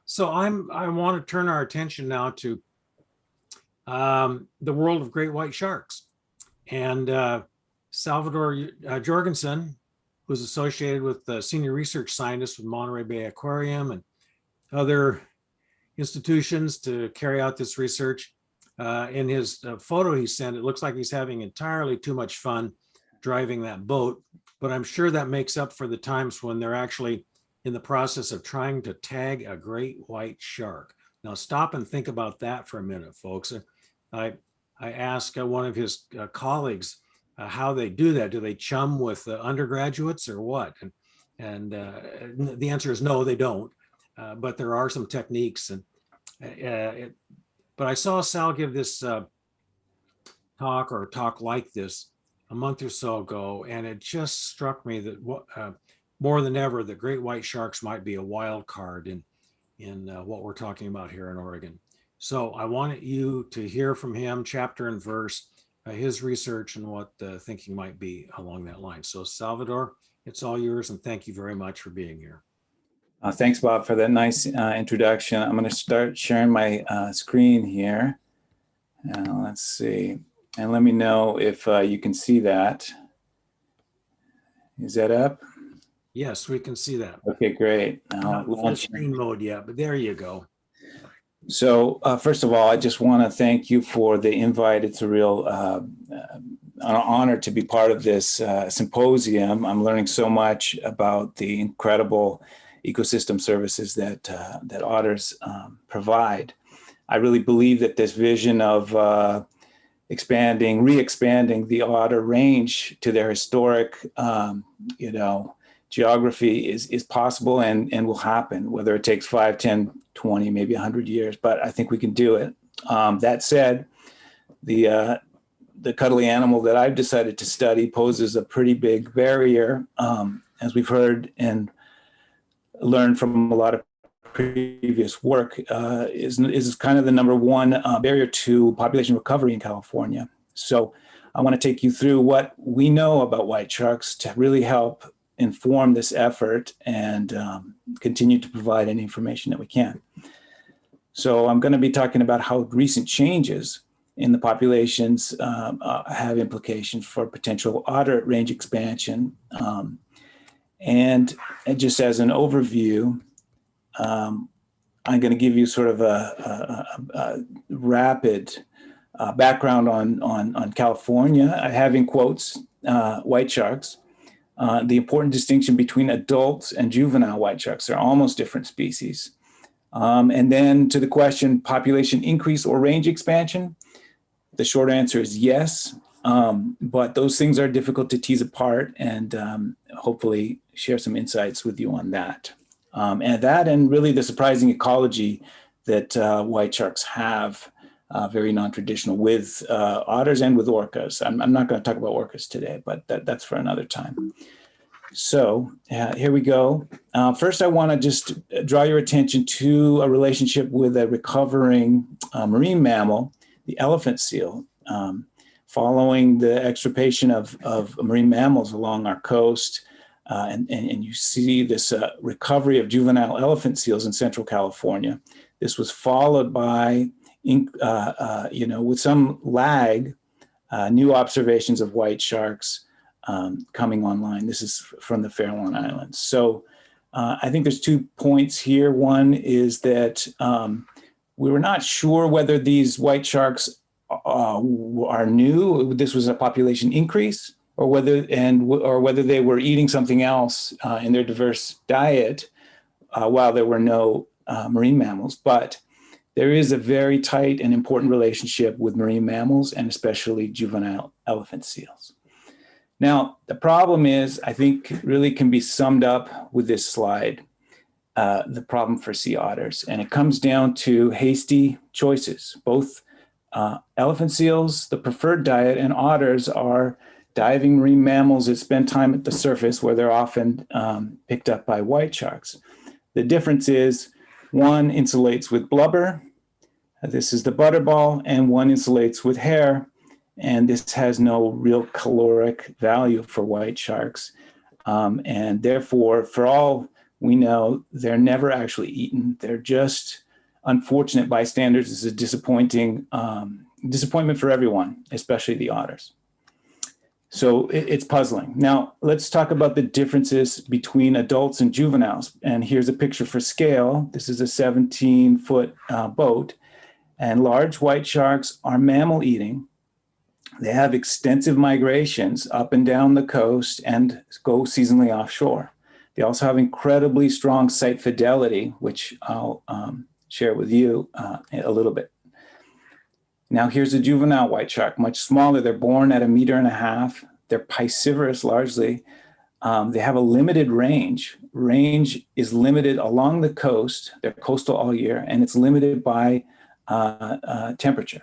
So I want to turn our attention now to the world of great white sharks. And Salvador Jorgensen, who's associated with the senior research scientist with Monterey Bay Aquarium and other institutions to carry out this research. In his photo he sent, it looks like he's having entirely too much fun driving that boat, but I'm sure that makes up for the times when they're actually in the process of trying to tag a great white shark. Now stop and think about that for a minute, folks. I asked one of his colleagues how they do that. Do they chum with undergraduates or what? And the answer is no, they don't. But there are some techniques. But I saw Sal give this talk like this a month or so ago, and it just struck me that more than ever, the great white sharks might be a wild card in what we're talking about here in Oregon. So I wanted you to hear from him, chapter and verse, his research and what the thinking might be along that line. So Salvador, it's all yours, and thank you very much for being here. Thanks, Bob, for that nice introduction. I'm going to start sharing my screen here. Let's see. And let me know if you can see that. Is that up? Yes, we can see that. Okay, great. Not full screen mode yet, but there you go. So first of all, I just want to thank you for the invite. It's a real an honor to be part of this symposium. I'm learning so much about the incredible ecosystem services that otters provide. I really believe that this vision of re-expanding the otter range to their historic, geography is possible and will happen, whether it takes 5, 10, 20, maybe 100 years, but I think we can do it. That said, the cuddly animal that I've decided to study poses a pretty big barrier, as we've heard and learned from a lot of previous work, is kind of the number one barrier to population recovery in California. So I want to take you through what we know about white sharks to really help inform this effort and continue to provide any information that we can. So I'm going to be talking about how recent changes in the populations have implications for potential otter range expansion. And just as an overview, I'm going to give you sort of a rapid background on California. I have in quotes white sharks. The important distinction between adult and juvenile white sharks. They're almost different species. And then to the question, population increase or range expansion, the short answer is yes, but those things are difficult to tease apart, and hopefully share some insights with you on that. And really the surprising ecology that white sharks have, very non-traditional with otters and with orcas. I'm not going to talk about orcas today, but that's for another time. So here we go. First, I want to just draw your attention to a relationship with a recovering marine mammal, the elephant seal. Following the extirpation of marine mammals along our coast, and you see this recovery of juvenile elephant seals in Central California. This was followed by, with some lag, new observations of white sharks coming online. This is from the Farallon Islands. So I think there's 2 points here. One is that we were not sure whether these white sharks are new. This was a population increase, or whether they were eating something else in their diverse diet while there were no marine mammals. But there is a very tight and important relationship with marine mammals, and especially juvenile elephant seals. Now, the problem is, I think, really can be summed up with this slide, the problem for sea otters. And it comes down to hasty choices. Both elephant seals, the preferred diet, and otters are diving marine mammals that spend time at the surface, where they're often picked up by white sharks. The difference is one insulates with blubber. This is the butterball, and one insulates with hair. And this has no real caloric value for white sharks. And therefore, for all we know they're never actually eaten. They're just unfortunate bystanders. It's a disappointment for everyone, especially the otters. So it's puzzling. Now, let's talk about the differences between adults and juveniles. And here's a picture for scale. This is a 17-foot boat. And large white sharks are mammal eating. They have extensive migrations up and down the coast and go seasonally offshore. They also have incredibly strong site fidelity, which I'll share with you a little bit. Now here's a juvenile white shark, much smaller. They're born at 1.5 meters. They're piscivorous largely. They have a limited range. Range is limited along the coast. They're coastal all year, and it's limited by temperature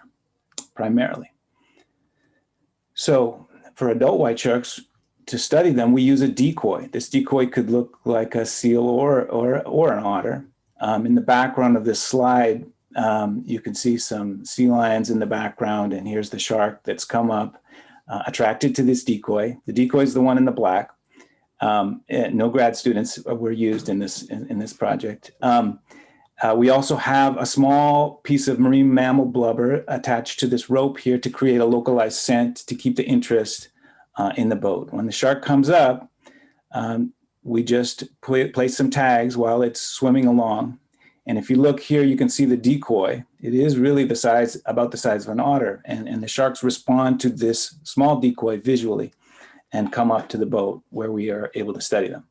primarily. So for adult white sharks, to study them, we use a decoy. This decoy could look like a seal or an otter. In the background of this slide, you can see some sea lions in the background, and here's the shark that's come up, attracted to this decoy. The decoy is the one in the black. No grad students were used in this project. We also have a small piece of marine mammal blubber attached to this rope here to create a localized scent to keep the interest in the boat. When the shark comes up, we just place some tags while it's swimming along. And if you look here, you can see the decoy. It is really about the size of an otter. And the sharks respond to this small decoy visually and come up to the boat where we are able to study them.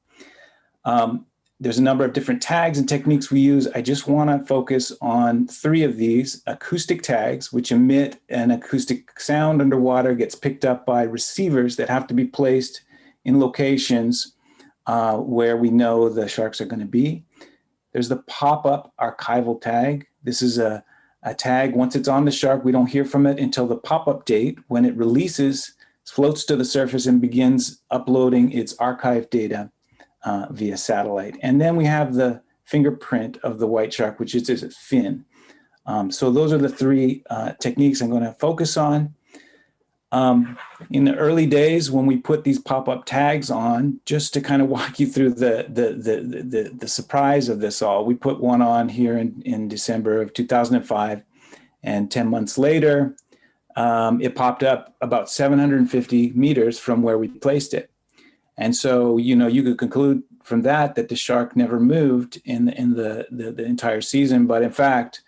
There's a number of different tags and techniques we use. I just want to focus on 3 of these. Acoustic tags, which emit an acoustic sound underwater, gets picked up by receivers that have to be placed in locations where we know the sharks are going to be. There's the pop-up archival tag. This is a tag. Once it's on the shark, we don't hear from it until the pop-up date, when it releases, floats to the surface, and begins uploading its archive data via satellite. And then we have the fingerprint of the white shark, which is its fin. So those are the 3 techniques I'm going to focus on. In the early days, when we put these pop-up tags on, just to kind of walk you through the surprise of this all, we put one on here in December of 2005, and 10 months later, it popped up about 750 meters from where we placed it. And so, you could conclude from that the shark never moved in the entire season. But in fact,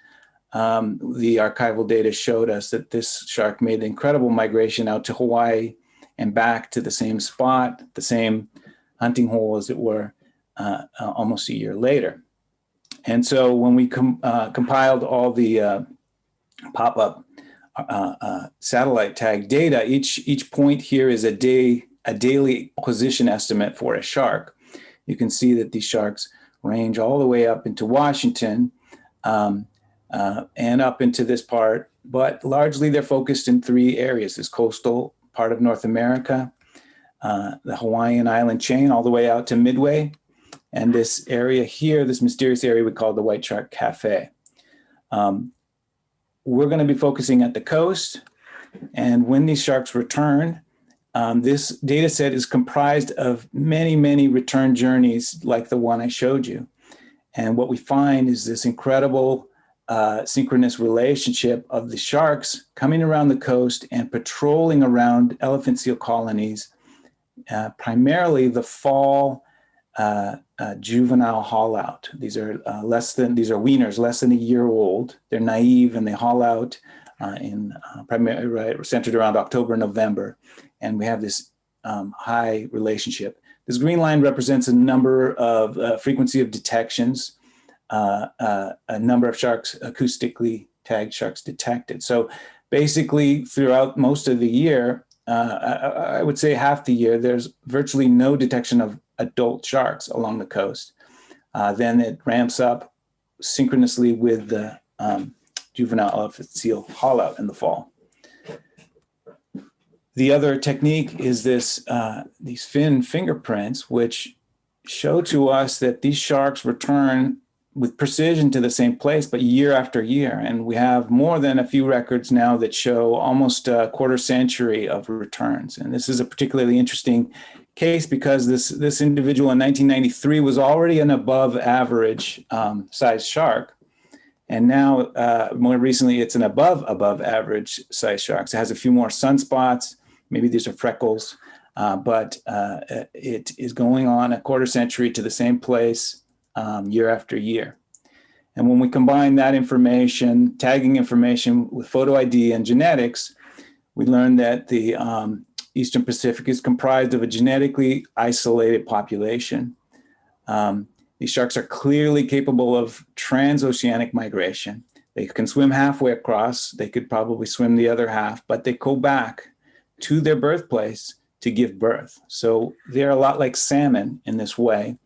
the archival data showed us that this shark made an incredible migration out to Hawaii and back to the same spot, the same hunting hole, as it were, almost a year later. And so when we compiled all the pop-up satellite tag data, each point here is a daily acquisition estimate for a shark. You can see that these sharks range all the way up into Washington and up into this part, but largely they're focused in 3 areas: this coastal part of North America, the Hawaiian island chain all the way out to Midway, and this area here, this mysterious area we call the White Shark Cafe. We're going to be focusing at the coast, and when these sharks return, this data set is comprised of many, many return journeys like the one I showed you. And what we find is this incredible synchronous relationship of the sharks coming around the coast and patrolling around elephant seal colonies, primarily the fall juvenile haul out. These are weaners, less than a year old. They're naive and they haul out primarily centered around October, November. And we have this high relationship. This green line represents a number of frequency of detections, a number of sharks, acoustically tagged sharks detected. So basically throughout most of the year, I would say half the year, there's virtually no detection of adult sharks along the coast. Then it ramps up synchronously with the juvenile elephant seal haul out in the fall. The other technique is these fin fingerprints, which show to us that these sharks return with precision to the same place, but year after year. And we have more than a few records now that show almost a quarter century of returns. And this is a particularly interesting case because this individual in 1993 was already an above average size shark. And now, more recently, it's an above average size shark. So it has a few more sunspots. Maybe these are freckles, but it is going on a quarter century to the same place year after year. And when we combine that information, tagging information with photo ID and genetics, we learned that the Eastern Pacific is comprised of a genetically isolated population. These sharks are clearly capable of transoceanic migration. They can swim halfway across. They could probably swim the other half, but they go back to their birthplace to give birth. So they're a lot like salmon in this way,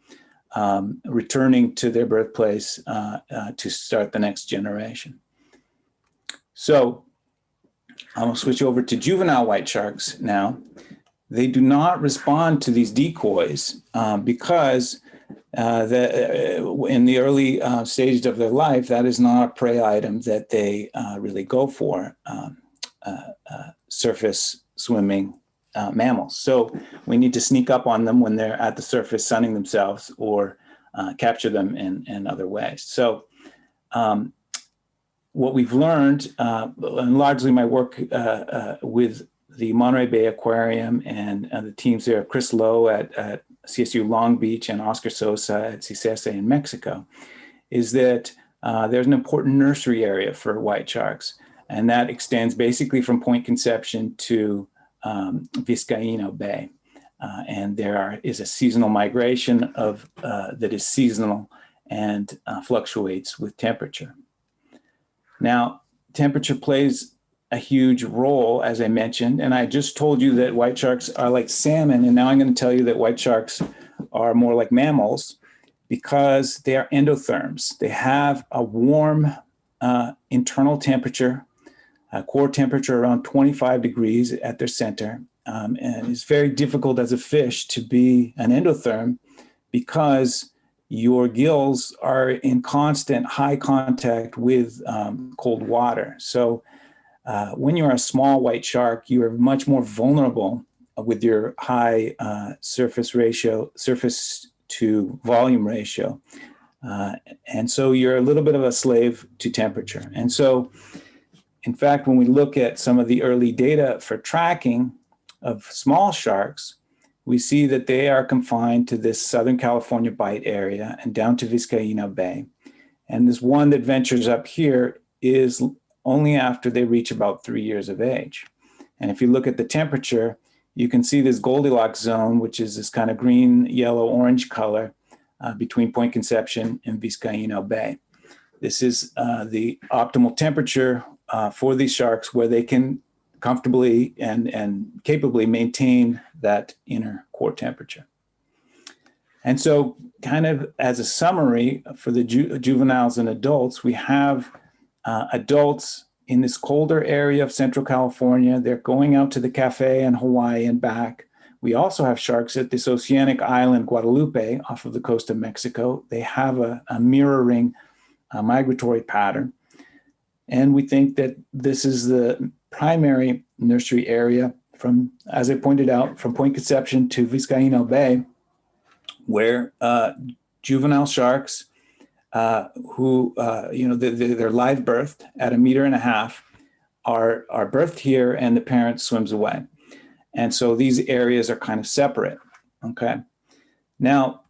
returning to their birthplace to start the next generation. So I'm going to switch over to juvenile white sharks now. They do not respond to these decoys because in the early stages of their life, that is not a prey item that they really go for, surface swimming mammals. So we need to sneak up on them when they're at the surface sunning themselves or capture them in other ways. So what we've learned, and largely my work with the Monterey Bay Aquarium and the teams there, Chris Lowe at CSU Long Beach and Oscar Sosa at CCSA in Mexico, is that there's an important nursery area for white sharks. And that extends basically from Point Conception to Vizcaíno Bay. And there is a seasonal migration of that is seasonal and fluctuates with temperature. Now, temperature plays a huge role, as I mentioned, and I just told you that white sharks are like salmon, and now I'm going to tell you that white sharks are more like mammals because they are endotherms. They have a warm internal temperature, a core temperature around 25 degrees at their center, and it's very difficult as a fish to be an endotherm because your gills are in constant high contact with cold water. So when you're a small white shark, you are much more vulnerable with your high surface to volume ratio. And so you're a little bit of a slave to temperature. And so, in fact, when we look at some of the early data for tracking of small sharks, we see that they are confined to this Southern California bight area and down to Vizcaíno Bay. And this one that ventures up here is only after they reach about 3 years of age. And if you look at the temperature, you can see this Goldilocks zone, which is this kind of green, yellow, orange color between Point Conception and Vizcaíno Bay. This is the optimal temperature for these sharks where they can comfortably and capably maintain that inner core temperature. And so kind of as a summary for the juveniles and adults, we have adults in this colder area of Central California. They're going out to the cafe in Hawaii and back. We also have sharks at this oceanic island, Guadalupe, off of the coast of Mexico. They have a mirroring migratory pattern. And we think that this is the primary nursery area from, as I pointed out, from Point Conception to Vizcaíno Bay, where juvenile sharks who, they're live birthed at 1.5 meters are birthed here and the parent swims away. And so these areas are kind of separate, okay? Now,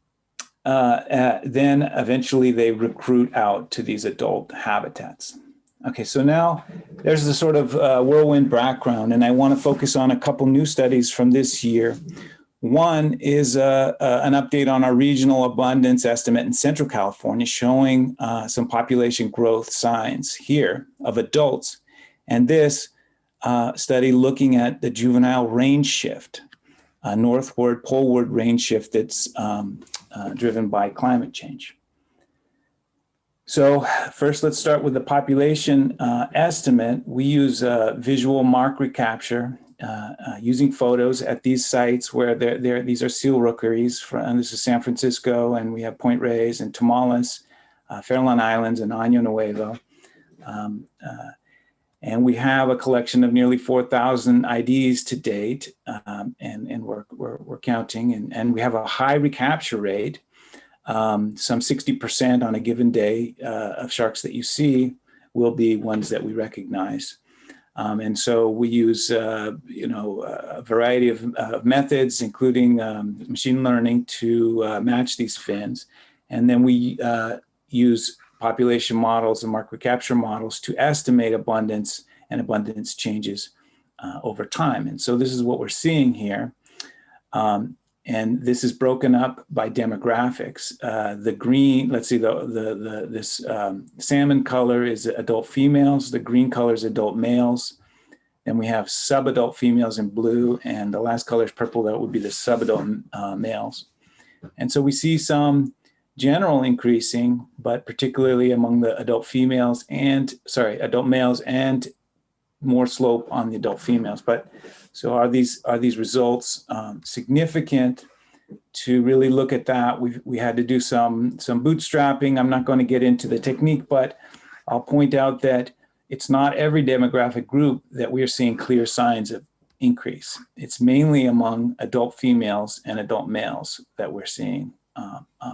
then eventually they recruit out to these adult habitats. Okay, so now there's the sort of whirlwind background, and I want to focus on a couple new studies from this year. One is an update on our regional abundance estimate in Central California, showing some population growth signs here of adults. And this study looking at the juvenile range shift, northward, poleward range shift that's driven by climate change. So first, let's start with the population estimate. We use visual mark recapture using photos at these sites where these are seal rookeries, and this is San Francisco, and we have Point Reyes and Tomales, Farallon Islands, and Año Nuevo. And we have a collection of nearly 4,000 IDs to date, and we're counting, and we have a high recapture rate. Some 60% on a given day of sharks that you see will be ones that we recognize. And so we use, a variety of methods, including machine learning, to match these fins. And then we use population models and market recapture models to estimate abundance and abundance changes over time. And so this is what we're seeing here. And this is broken up by demographics. The green, let's see, this salmon color is adult females. The green color is adult males. Then we have subadult females in blue, and the last color is purple. That would be the subadult males. And so we see some general increasing, but particularly among the adult males, and more slope on the adult females. But so are these results significant? To really look at that, we had to do some bootstrapping. I'm not going to get into the technique, but I'll point out that it's not every demographic group that we are seeing clear signs of increase. It's mainly among adult females and adult males that we're seeing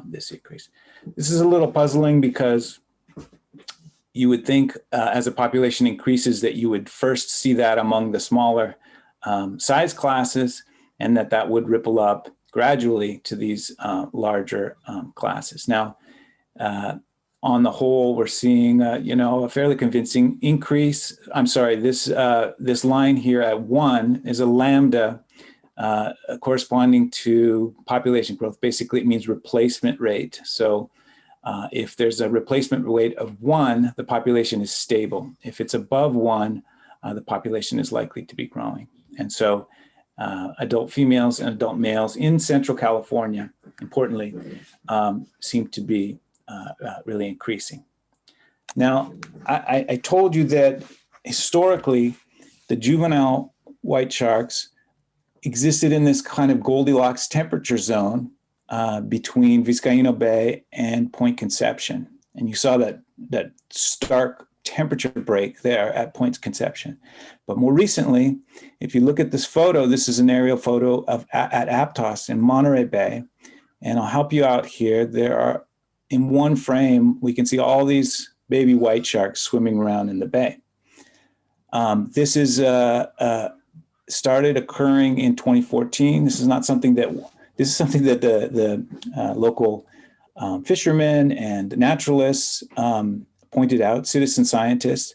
this increase. This is a little puzzling because you would think as a population increases that you would first see that among the smaller size classes, and that would ripple up gradually to these larger classes. Now, on the whole, we're seeing a fairly convincing increase. I'm sorry, this line here at 1 is a lambda corresponding to population growth. Basically, it means replacement rate. So if there's a replacement rate of 1, the population is stable. If it's above 1, the population is likely to be growing. And so adult females and adult males in Central California, importantly, seem to be really increasing. Now, I told you that historically, the juvenile white sharks existed in this kind of Goldilocks temperature zone between Vizcaíno Bay and Point Conception. And you saw that stark temperature break there at Point Conception. But more recently, if you look at this photo, this is an aerial photo at Aptos in Monterey Bay. And I'll help you out here. There are, in one frame, we can see all these baby white sharks swimming around in the bay. This is started occurring in 2014. This is something that the local fishermen and naturalists pointed out, citizen scientists.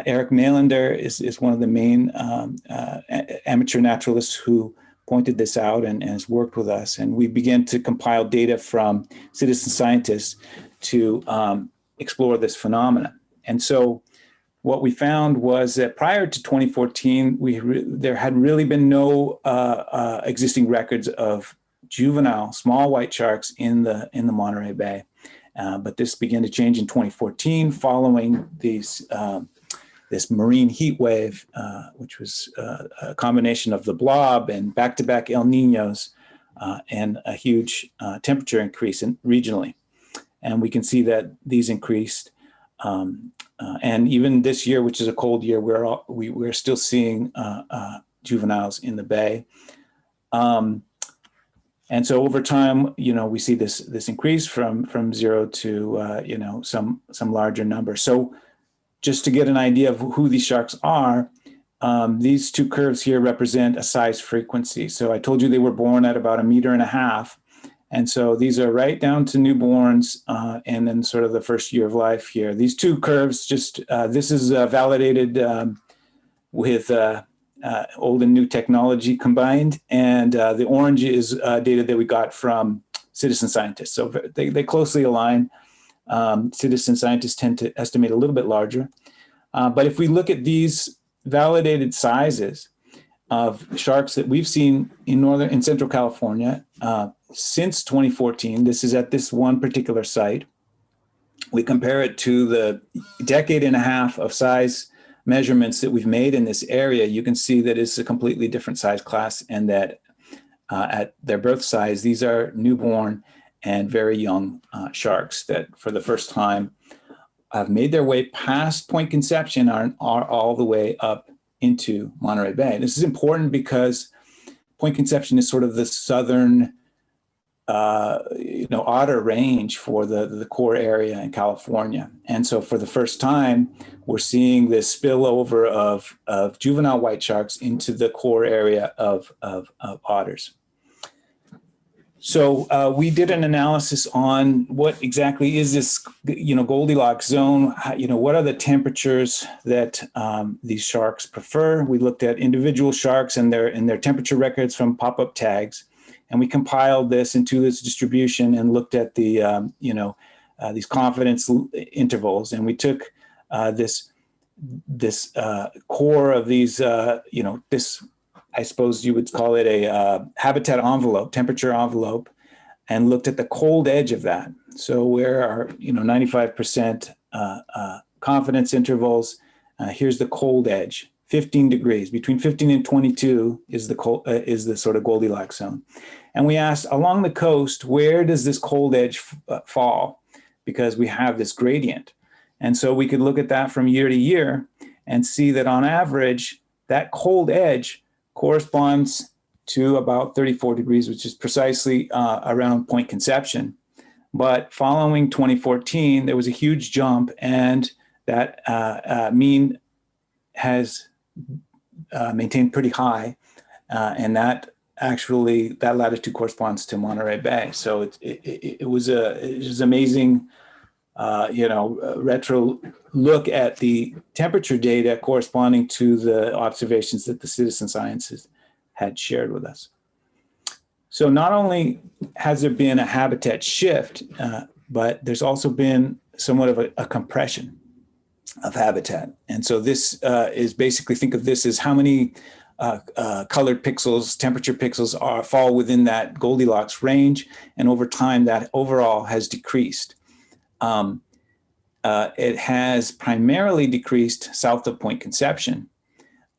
Eric Mailander is one of the main amateur naturalists who pointed this out and has worked with us. And we began to compile data from citizen scientists to explore this phenomenon. And so what we found was that prior to 2014, there had really been no existing records of juvenile small white sharks in the Monterey Bay. But this began to change in 2014 following this marine heat wave, which was a combination of the blob and back-to-back El Niños and a huge temperature increase regionally. And we can see that these increased. And even this year, which is a cold year, we're still seeing juveniles in the bay. And so over time, we see this increase from 0 to some larger number. So just to get an idea of who these sharks are, these two curves here represent a size frequency. So I told you they were born at about 1.5 meters. And so these are right down to newborns and then sort of the first year of life here. These two curves, this is validated with old and new technology combined. And the orange is data that we got from citizen scientists. So they closely align. Citizen scientists tend to estimate a little bit larger. But if we look at these validated sizes of sharks that we've seen in Central California since 2014, this is at this one particular site. We compare it to the 1.5 decades of size measurements that we've made in this area. You can see that it's a completely different size class, and that at their birth size, these are newborn and very young sharks that for the first time have made their way past Point Conception are all the way up into Monterey Bay. This is important because Point Conception is sort of the southern otter range for the core area in California. And so for the first time, we're seeing this spillover of juvenile white sharks into the core area of otters. So we did an analysis on what exactly is this, Goldilocks zone. What are the temperatures that these sharks prefer? We looked at individual sharks and their temperature records from pop-up tags, and we compiled this into this distribution and looked at the these confidence intervals, and we took this core of these this, I suppose you would call it a habitat envelope, temperature envelope, and looked at the cold edge of that. So where our 95% confidence intervals, here's the cold edge, 15 degrees. Between 15 and 22 is the sort of Goldilocks zone. And we asked along the coast, where does this cold edge fall? Because we have this gradient. And so we could look at that from year to year and see that on average, that cold edge corresponds to about 34 degrees, which is precisely around Point Conception. But following 2014, there was a huge jump, and that mean has maintained pretty high, and that latitude corresponds to Monterey Bay. So it was amazing, retro look at the temperature data corresponding to the observations that the citizen scientists had shared with us. So not only has there been a habitat shift, but there's also been somewhat of a compression of habitat. And so this is basically, think of this as how many colored pixels, temperature pixels fall within that Goldilocks range. And over time, that overall has decreased. It has primarily decreased south of Point Conception.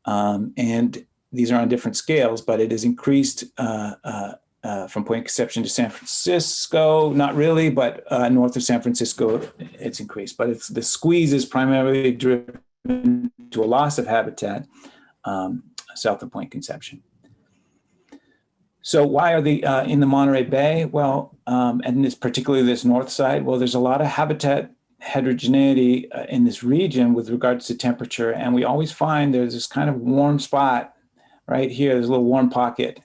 And these are on different scales, but it has increased from Point Conception to San Francisco, not really, but north of San Francisco, it's increased. But the squeeze is primarily driven to a loss of habitat south of Point Conception. So why are they in the Monterey Bay? Well, and this particularly this north side, well, there's a lot of habitat heterogeneity in this region with regards to temperature. And we always find there's this kind of warm spot right here. There's a little warm pocket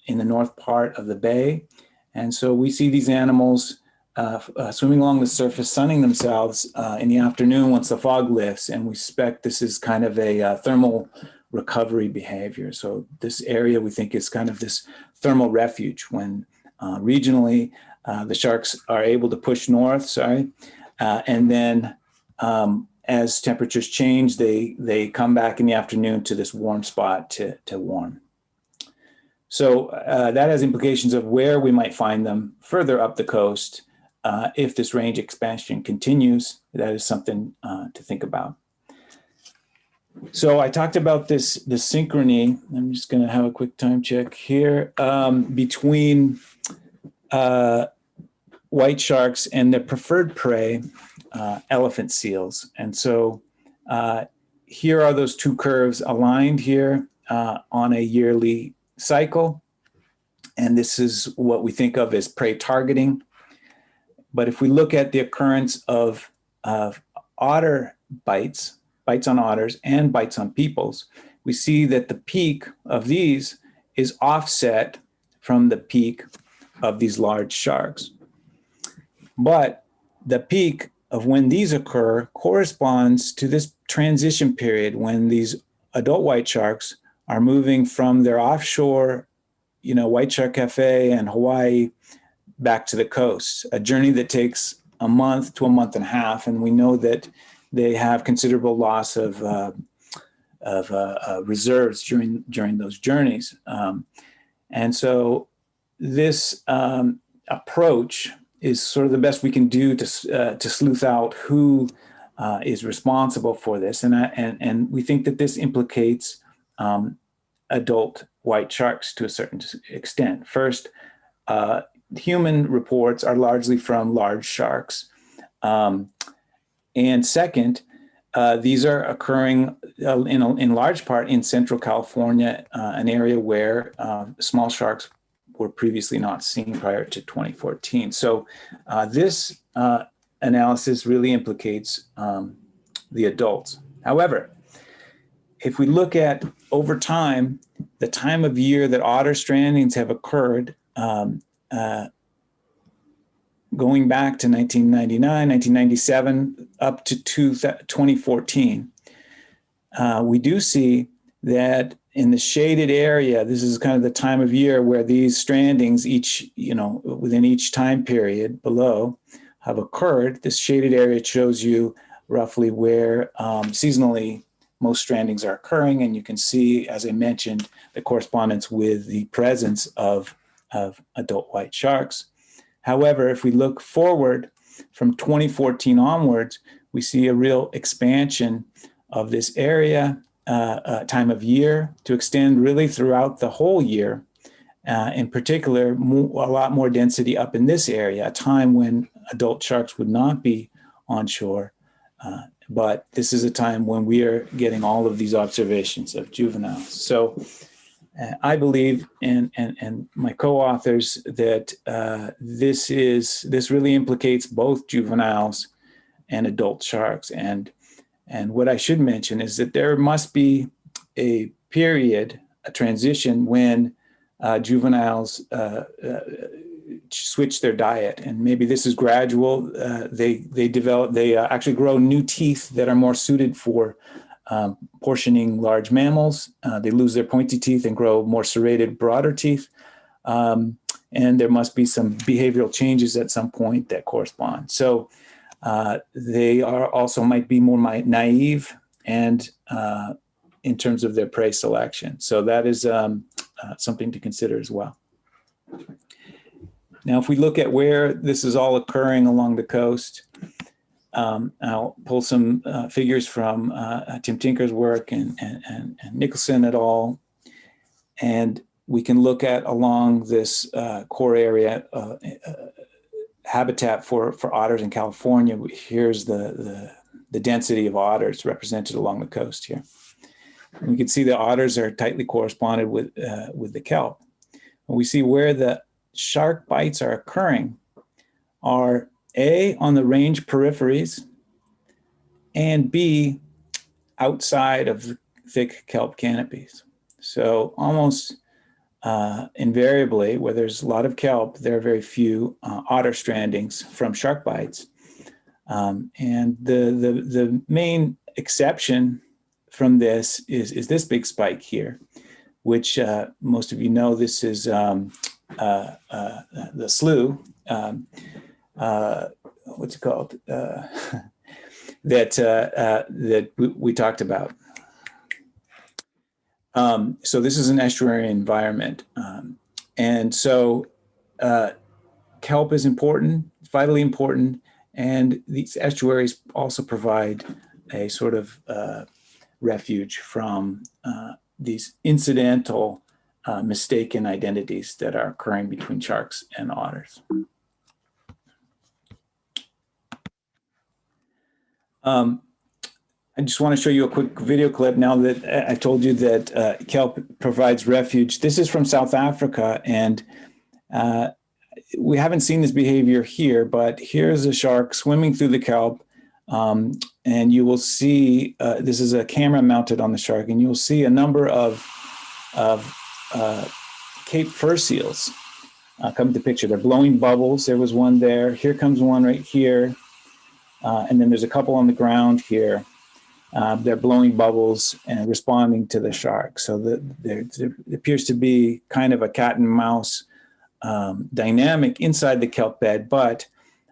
in the north part of the bay. And so we see these animals swimming along the surface, sunning themselves in the afternoon once the fog lifts. And we suspect this is kind of a thermal recovery behavior. So this area we think is kind of this thermal refuge when regionally the sharks are able to push north, and then as temperatures change, they come back in the afternoon to this warm spot to warm. So that has implications of where we might find them further up the coast. If this range expansion continues, that is something to think about. So I talked about the synchrony. I'm just going to have a quick time check here between white sharks and their preferred prey, elephant seals. And so here are those two curves aligned here on a yearly cycle. And this is what we think of as prey targeting. But if we look at the occurrence of otter bites on otters and bites on peoples, we see that the peak of these is offset from the peak of these large sharks. But the peak of when these occur corresponds to this transition period when these adult white sharks are moving from their offshore, White Shark Cafe and Hawaii back to the coast, a journey that takes a month to a month and a half. And we know that they have considerable loss of reserves during those journeys. And so this approach is sort of the best we can do to sleuth out who is responsible for this. And we think that this implicates adult white sharks to a certain extent. First, human reports are largely from large sharks. And second, these are occurring in large part in Central California, an area where small sharks were previously not seen prior to 2014. So this analysis really implicates the adults. However, if we look at over time, the time of year that otter strandings have occurred, going back to 1999, 1997, up to 2014, we do see that in the shaded area, this is kind of the time of year where these strandings within each time period below have occurred. This shaded area shows you roughly where seasonally most strandings are occurring. And you can see, as I mentioned, the correspondence with the presence of adult white sharks. However, if we look forward from 2014 onwards, we see a real expansion of this area, time of year, to extend really throughout the whole year. In particular, a lot more density up in this area, a time when adult sharks would not be on shore. But this is a time when we are getting all of these observations of juveniles. So I believe, and my co-authors, that this really implicates both juveniles and adult sharks. And what I should mention is that there must be a period, a transition, when juveniles switch their diet, and maybe this is gradual. They actually grow new teeth that are more suited for portioning large mammals. They lose their pointy teeth and grow more serrated, broader teeth. And there must be some behavioral changes at some point that correspond. So they are also might be more naive and in terms of their prey selection. So that is something to consider as well. Now, if we look at where this is all occurring along the coast, I'll pull some figures from Tim Tinker's work and Nicholson et al. And we can look at along this core area habitat for otters in California. Here's the density of otters represented along the coast here. And we can see the otters are tightly corresponded with the kelp. And we see where the shark bites are occurring are A, on the range peripheries, and B, outside of the thick kelp canopies. So almost invariably, where there's a lot of kelp, there are very few otter strandings from shark bites. And the main exception from this is this big spike here, which most of you know, this is the slough, what's it called? that we talked about. So this is an estuary environment. And so kelp is important, vitally important, and these estuaries also provide a sort of refuge from these incidental mistaken identities that are occurring between sharks and otters. I just want to show you a quick video clip now that I told you that kelp provides refuge. This is from South Africa, and we haven't seen this behavior here, but here's a shark swimming through the kelp, and you will see, this is a camera mounted on the shark, and you'll see a number of Cape fur seals come to picture. They're blowing bubbles. There was one there. Here comes one right here. And then there's a couple on the ground here. They're blowing bubbles and responding to the shark. So there appears to be kind of a cat and mouse dynamic inside the kelp bed, but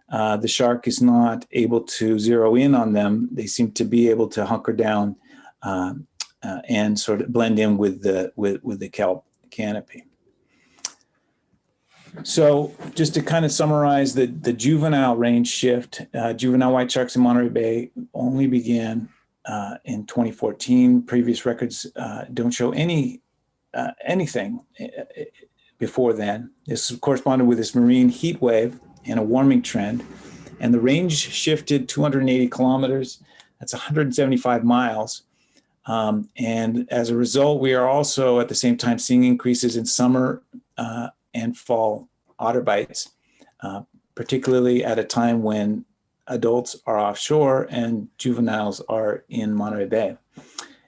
the shark is not able to zero in on them. They seem to be able to hunker down and sort of blend in with the kelp canopy. So just to kind of summarize the juvenile range shift, juvenile white sharks in Monterey Bay only began in 2014. Previous records don't show anything before then. This corresponded with this marine heat wave and a warming trend. and the range shifted 280 kilometers. That's 175 miles. And as a result, we are also at the same time seeing increases in summer and fall otter bites, particularly at a time when adults are offshore and juveniles are in Monterey Bay.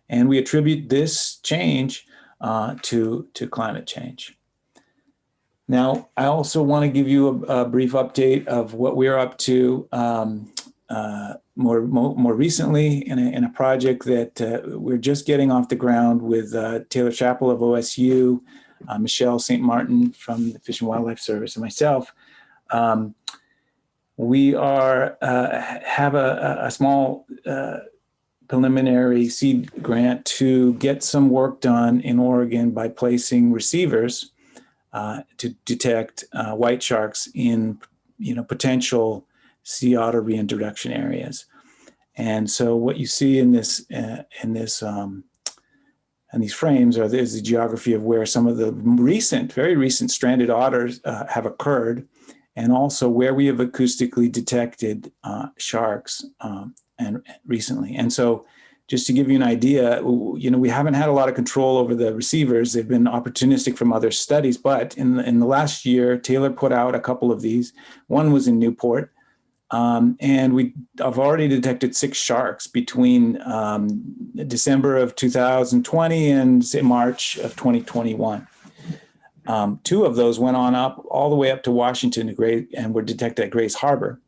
And we attribute this change to climate change. Now, I also want to give you a brief update of what we're up to more recently in a project that we're just getting off the ground with Taylor Chappell of OSU, Michelle St. Martin from the Fish and Wildlife Service, and myself. We have a small preliminary seed grant to get some work done in Oregon by placing receivers to detect white sharks in potential sea otter reintroduction areas. And so what you see in these frames is the geography of where some of the very recent stranded otters have occurred, and also where we have acoustically detected sharks and recently. And so just to give you an idea, we haven't had a lot of control over the receivers. They've been opportunistic from other studies, but in the last year, Taylor put out a couple of these. One was in Newport, and I've already detected 6 sharks between December of 2020 and say March of 2021. 2 of those went on up all the way up to Washington and were detected at Grace Harbor.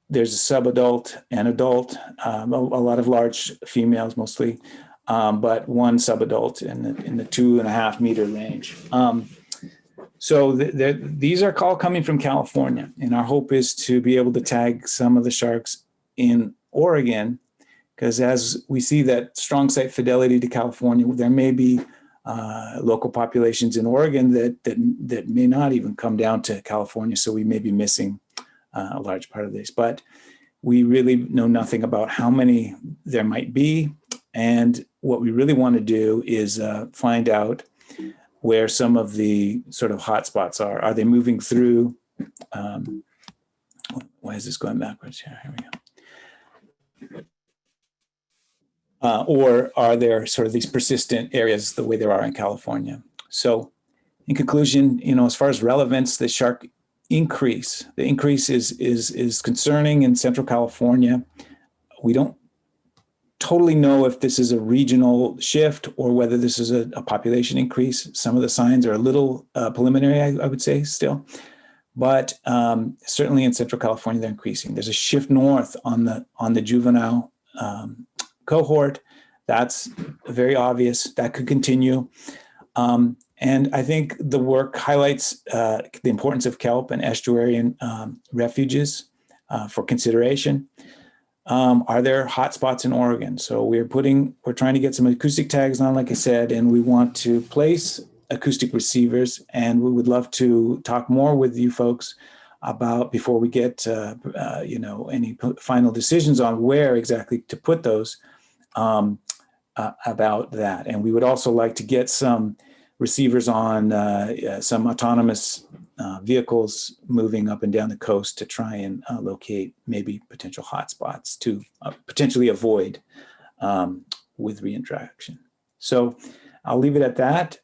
There's a subadult and adult, a lot of large females mostly, but one subadult in the 2.5 meter range. So these are all coming from California, and our hope is to be able to tag some of the sharks in Oregon, because as we see that strong site fidelity to California, there may be local populations in Oregon that may not even come down to California, so we may be missing a large part of this, but we really know nothing about how many there might be. And what we really want to do is find out where some of the sort of hotspots are. Are they moving through? Why is this going backwards here? Here we go. Or are there sort of these persistent areas the way there are in California? So in conclusion, as far as relevance, the shark increase is concerning in Central California. We don't totally know if this is a regional shift or whether this is a population increase. Some of the signs are a little preliminary, I would say still, but certainly in Central California, they're increasing. There's a shift north on the juvenile cohort. That's very obvious. That could continue. And I think the work highlights the importance of kelp and estuarine refuges for consideration. Are there hotspots in Oregon? So we're trying to get some acoustic tags on, like I said, and we want to place acoustic receivers, and we would love to talk more with you folks about, before we get any final decisions on where exactly to put those, about that. And we would also like to get some receivers on some autonomous vehicles moving up and down the coast to try and locate maybe potential hotspots to potentially avoid with reintroduction. So I'll leave it at that.